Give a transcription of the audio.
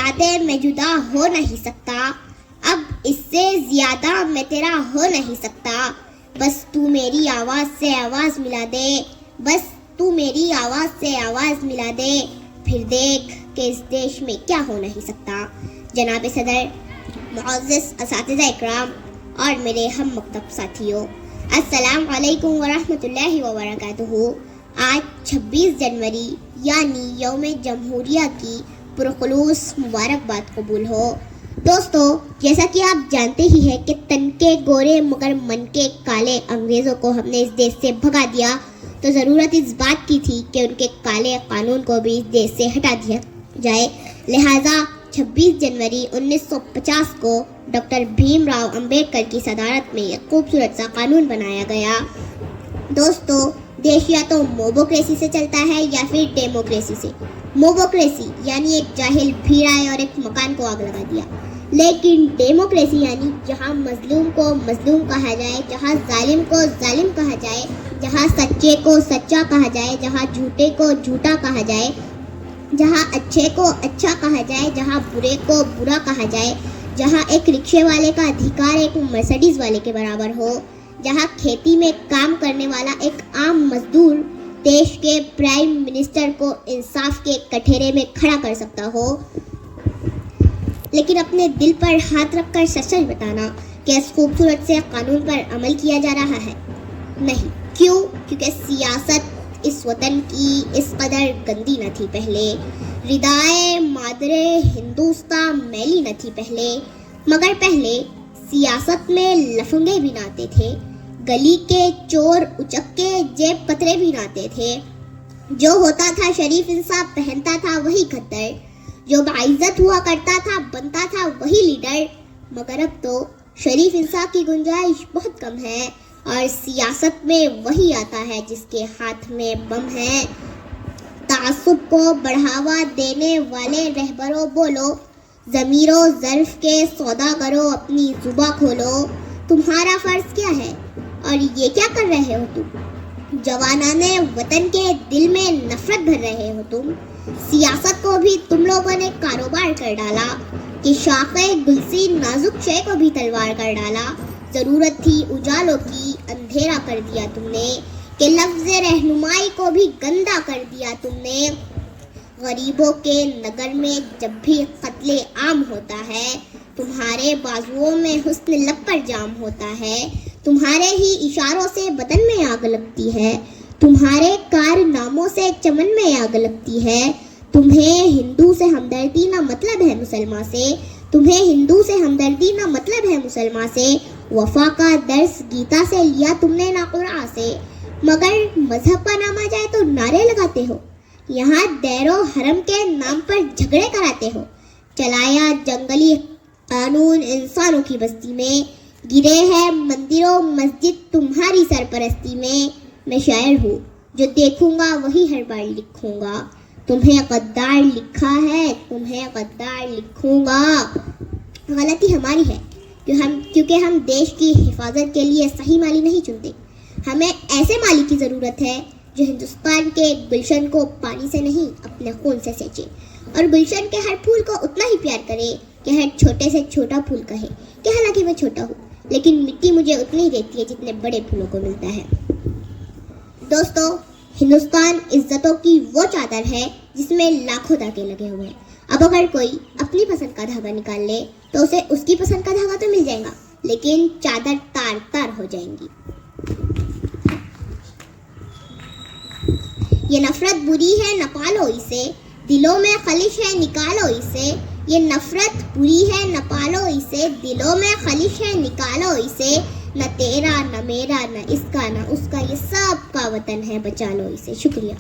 यादें मैं जुदा हो नहीं सकता, अब इससे ज्यादा मैं तेरा हो नहीं सकता। बस तू मेरी आवाज़ से आवाज़ मिला दे, बस तू मेरी आवाज़ से आवाज़ मिला दे, फिर देख कि इस देश में क्या हो नहीं सकता। जनाब सदर, मुअज़्ज़ज़ असातिज़ा इकराम और मेरे हम मकतब साथियों, अस्सलाम वालेकुम वरहमतुल्लाहि वबरकातुहू। आज 26 जनवरी यानी यौम जमहूरिया की पुरखुलूस मुबारकबाद कबूल हो। दोस्तों, जैसा कि आप जानते ही हैं कि तन के गोरे मगर मन के काले अंग्रेज़ों को हमने इस देश से भगा दिया, तो ज़रूरत इस बात की थी कि उनके काले कानून को भी इस देश से हटा दिया जाए। लिहाजा 26 जनवरी 1950 को डॉक्टर भीमराव अंबेडकर की सदारत में एक खूबसूरत सा कानून बनाया गया। दोस्तों, देश या तो मोबोक्रेसी से चलता है या फिर डेमोक्रेसी से। मोबोक्रेसी यानी एक जाहिल भीड़ आए और एक मकान को आग लगा दिया, लेकिन डेमोक्रेसी यानी जहाँ मजलूम को मजलूम कहा जाए, जहाँ जालिम को जालिम कहा जाए, जहाँ सच्चे को सच्चा कहा जाए, जहाँ झूठे को झूठा कहा जाए, जहाँ अच्छे को अच्छा कहा जाए, जहाँ बुरे को बुरा कहा जाए, जहाँ एक रिक्शे वाले का अधिकार एक मर्सिडीज वाले के बराबर हो, जहाँ खेती में काम करने वाला एक आम मजदूर देश के प्राइम मिनिस्टर को इंसाफ के कठेरे में खड़ा कर सकता हो। लेकिन अपने दिल पर हाथ रखकर सच सच बताना कि इस खूबसूरत से कानून पर अमल किया जा रहा है? नहीं। क्यों? क्योंकि सियासत इस वतन की इस कदर गंदी न थी पहले, रिदाए मादरे हिंदुस्तान मैली न थी पहले, मगर पहले सियासत में लफंगे भी नाते थे, गली के चोर उचक्के जेब कतरे भी नाते थे। जो होता था शरीफ इंसान पहनता था वही खद्दर, जो बाइज्जत हुआ करता था बनता था वही लीडर। मगर अब तो शरीफ इंसान की गुंजाइश बहुत कम है और सियासत में वही आता है जिसके हाथ में बम है। तासुब को बढ़ावा देने वाले रहबरों बोलो, ज़मीरो ज़र्फ के सौदा करो, अपनी जुबा खोलो। तुम्हारा फर्ज क्या है और ये क्या कर रहे हो तुम? जवानाने वतन के दिल में नफरत भर रहे हो तुम। सियासत को भी तुम लोगों ने कारोबार कर डाला कि शाखे गुलसी नाजुक शे को भी तलवार कर डाला। ज़रूरत थी उजालों की, अंधेरा कर दिया तुमने, कि लफ्ज़ रहनुमाई को भी गंदा कर दिया तुमने। गरीबों के नगर में जब भी कत्ले आम होता है, तुम्हारे बाजुओं में हुस्न लब पर जाम होता है, तुम्हारे ही इशारों से बदन में आग लगती है, तुम्हारे कारनामों से चमन में आग लगती है। तुम्हें हिंदू से हमदर्दी ना मतलब है मुसलमान से, तुम्हें हिंदू से हमदर्दी ना मतलब है मुसलमान से। वफा का दर्स गीता से लिया तुमने ना कुरान से, मगर मजहब का नाम आ जाए तो नारे लगाते हो। यहाँ दैरो हरम के नाम पर झगड़े कराते हो। चलाया जंगली कानून इंसानों की बस्ती में, गिरे हैं मंदिरों मस्जिद तुम्हारी सरपरस्ती में। मैं शायर हूँ, जो देखूंगा वही हर बार लिखूंगा। तुम्हें गद्दार लिखा है, तुम्हें गद्दार लिखूंगा। गलती हमारी है क्योंकि हम देश की हिफाजत के लिए सही माली नहीं चुनते। हमें ऐसे माली की ज़रूरत है जो हिंदुस्तान के गुलशन को पानी से नहीं अपने खून से सींचे, और गुलशन के हर फूल को उतना ही प्यार करे कि हर छोटे से छोटा फूल कहे कि हालांकि मैं छोटा हूँ, लेकिन मिट्टी मुझे उतनी ही देती है जितने बड़े फूलों को मिलता है। दोस्तों, हिंदुस्तान इज्जतों की वो चादर है जिसमें लाखों धागे लगे हुए हैं। अब अगर कोई अपनी पसंद का धागा निकाल ले तो उसे उसकी पसंद का धागा तो मिल जाएगा, लेकिन चादर तार तार हो जाएंगी। ये नफरत बुरी है न पालो इसे, दिलों में खलिश है निकालो इसे। ये नफरत बुरी है न पालो इसे, दिलों में खलिश है निकालो इसे। न तेरा न मेरा न इसका न उसका, ये सब का वतन है, बचा लो इसे। शुक्रिया।